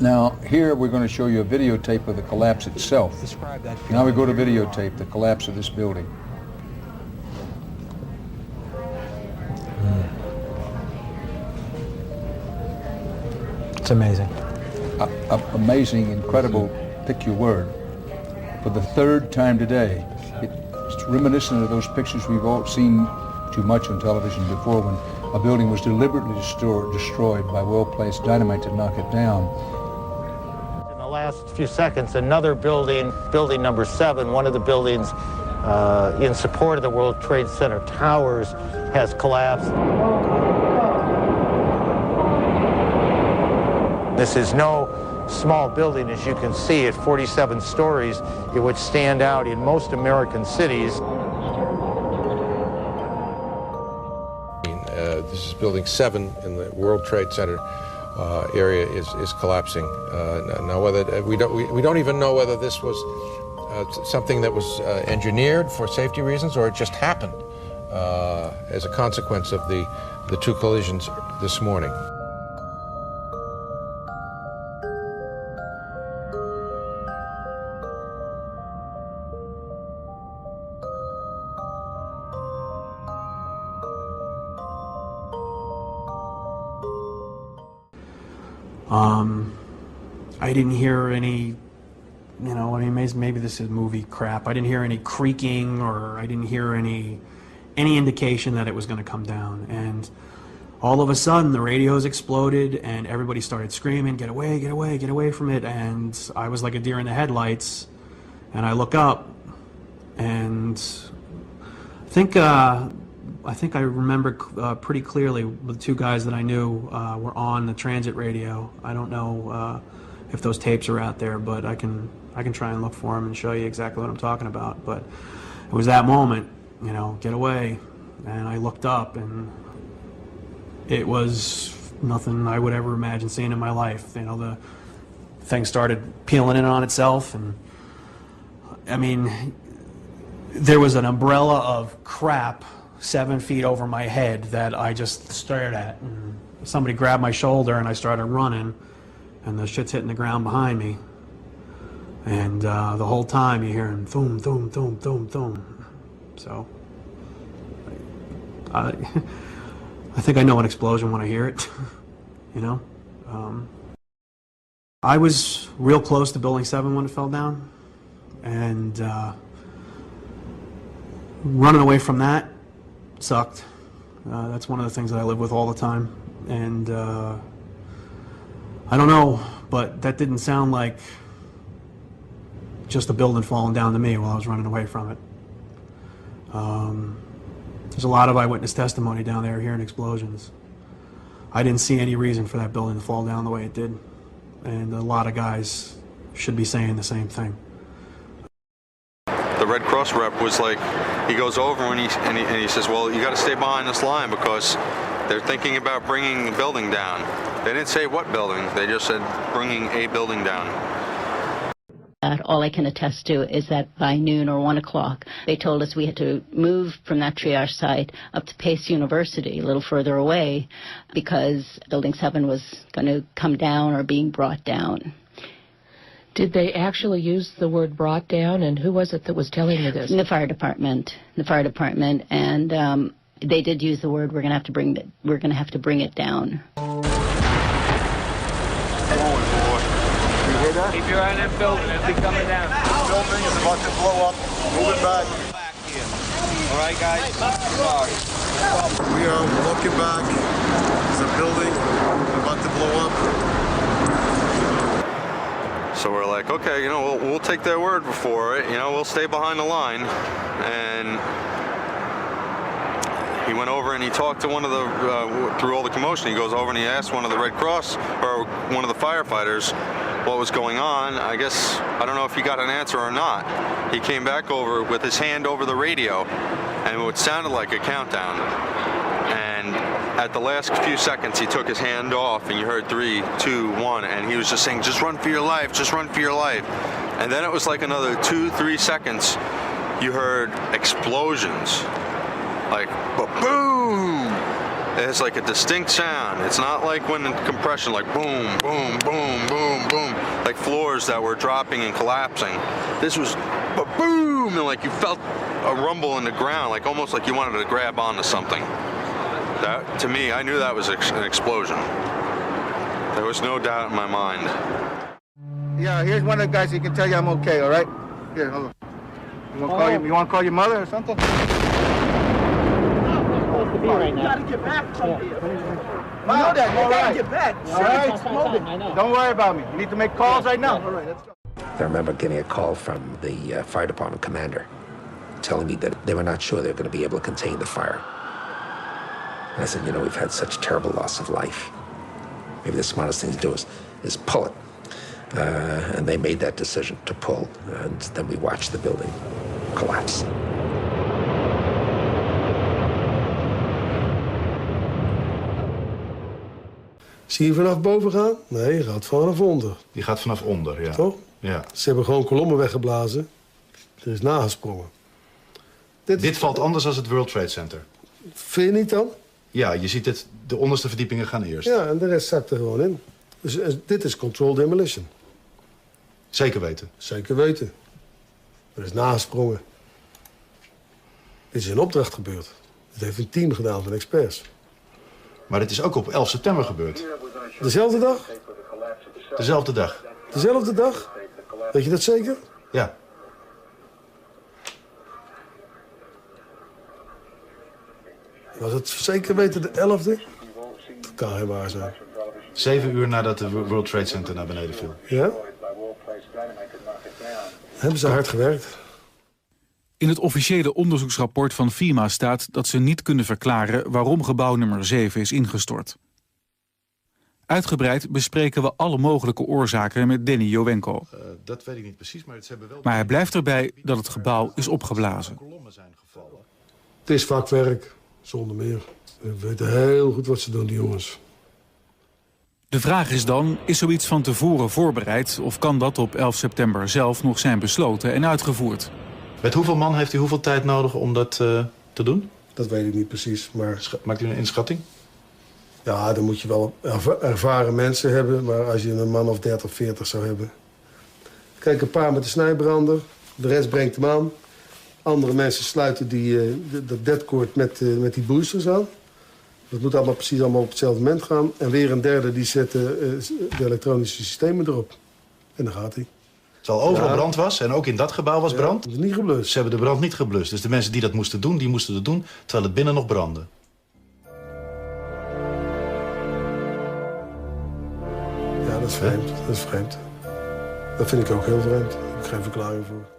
Now, here we're going to show you a videotape of the collapse itself. Describe that. Now we go to videotape, the collapse of this building. It's amazing. Amazing, incredible, pick your word. For the third time today, it's reminiscent of those pictures we've all seen too much on television before, when a building was deliberately destroyed by well-placed dynamite to knock it down. In the last few seconds, another building, building number 7, one of the buildings in support of the World Trade Center towers, has collapsed. This is no small building, as you can see, at 47 stories. It would stand out in most American cities. This is building 7 in the World Trade Center area is collapsing. Now, whether we don't even know whether this was something that was engineered for safety reasons, or it just happened as a consequence of the 2 collisions this morning. I didn't hear any, I mean, maybe this is movie crap. I didn't hear any creaking, or I didn't hear any indication that it was going to come down. And all of a sudden, the radios exploded, and everybody started screaming, "Get away, get away, get away from it!" And I was like a deer in the headlights. And I look up, and I think I remember pretty clearly the 2 guys that I knew were on the transit radio. I don't know if those tapes are out there, but I can try and look for them and show you exactly what I'm talking about. But it was that moment, get away. And I looked up, and it was nothing I would ever imagine seeing in my life. The thing started peeling in on itself, and I mean, there was an umbrella of crap 7 feet over my head that I just stared at, and somebody grabbed my shoulder, and I started running, and the shit's hitting the ground behind me, and the whole time you're hearing thum, thum, thum, thum, thum. So I think I know an explosion when I hear it. I was real close to building 7 when it fell down, and running away from that sucked. That's one of the things that I live with all the time, and I don't know, but that didn't sound like just a building falling down to me while I was running away from it. There's a lot of eyewitness testimony down there hearing explosions. I didn't see any reason for that building to fall down the way it did, and a lot of guys should be saying the same thing. The Red Cross rep was like, he goes over and he says, well, you got to stay behind this line because they're thinking about bringing the building down. They didn't say what building, they just said bringing a building down. All I can attest to is that by noon or 1 o'clock, they told us we had to move from that triage site up to Pace University, a little further away, because Building 7 was going to come down or being brought down. Did they actually use the word brought down, and who was it that was telling you this? The fire department. And they did use the word, we're going to have to bring it down. Keep your eye on that building, it'll be coming down. The building is about to blow up. Move it back. All right, guys? Sorry. We are looking back. There's a building about to blow up. So we're like, okay, we'll take their word for it. We'll stay behind the line. And he went over and he talked to one of the, through all the commotion, he goes over and he asked one of the Red Cross, or one of the firefighters, what was going on. I guess, I don't know if he got an answer or not. He came back over with his hand over the radio, and it sounded like a countdown. And at the last few seconds, he took his hand off, and you heard 3, 2, 1, and he was just saying, just run for your life, just run for your life. And then it was like another 2, 3 seconds, you heard explosions, like boom, has like a distinct sound. It's not like when in compression, like boom, boom, boom, boom, boom, like floors that were dropping and collapsing. This was boom, and like you felt a rumble in the ground, like almost like you wanted to grab onto something. That, to me, I knew that was an explosion. There was no doubt in my mind. Yeah, here's one of the guys who can tell you I'm okay, all right? Here, hold on. You want to call your mother or something? To be right now. You gotta get back from here. I know that. You gotta get back. All right. Don't worry about me. You need to make calls right now. All right, let's go. I remember getting a call from the fire department commander telling me that they were not sure they were going to be able to contain the fire. And I said, you know, we've had such terrible loss of life. Maybe the smartest thing to do is pull it. And they made that decision to pull, and then we watched the building collapse. Zie je vanaf boven gaan? Nee, je gaat vanaf onder. Die gaat vanaf onder, ja. Toch? Ja. Ze hebben gewoon kolommen weggeblazen. Er is nagesprongen. Dit valt anders dan het World Trade Center. Vind je niet dan? Ja, je ziet het, de onderste verdiepingen gaan eerst. Ja, en de rest zakt er gewoon in. Dus dit is controlled demolition. Zeker weten? Zeker weten. Er is nagesprongen. Dit is in opdracht gebeurd. Dit heeft een team gedaan van experts. Maar dit is ook op 11 september gebeurd. Dezelfde dag? Dezelfde dag. Dezelfde dag? Weet je dat zeker? Ja. Was het zeker weten de 11e? Dat kan geen waar zijn. 7 uur nadat de World Trade Center naar beneden viel. Ja? Hebben ze hard gewerkt. In het officiële onderzoeksrapport van FEMA staat dat ze niet kunnen verklaren waarom gebouw nummer 7 is ingestort. Uitgebreid bespreken we alle mogelijke oorzaken met Danny Jowenko. Dat weet ik niet precies, maar ze hebben wel... Maar hij blijft erbij dat het gebouw is opgeblazen. Het is vakwerk, zonder meer. We weten heel goed wat ze doen, die jongens. De vraag is dan, is zoiets van tevoren voorbereid of kan dat op 11 september zelf nog zijn besloten en uitgevoerd? Met hoeveel man heeft u hoeveel tijd nodig om dat te doen? Dat weet ik niet precies, maar... Maakt u een inschatting? Ja, dan moet je wel ervaren mensen hebben, maar als je een man of 30, 40 zou hebben... Kijk, een paar met de snijbrander, de rest brengt hem aan. Andere mensen sluiten dat deadcord met die boosters aan. Dat moet allemaal precies op hetzelfde moment gaan. En weer een derde die zet de elektronische systemen erop. En dan gaat hij. Terwijl overal brand was en ook in dat gebouw was brand. Dat is niet geblust. Ze hebben de brand niet geblust. Dus de mensen die dat moesten doen, die moesten het doen terwijl het binnen nog brandde. Ja, dat is vreemd. Dat is vreemd. Dat vind ik ook heel vreemd. Daar heb ik geen verklaring voor.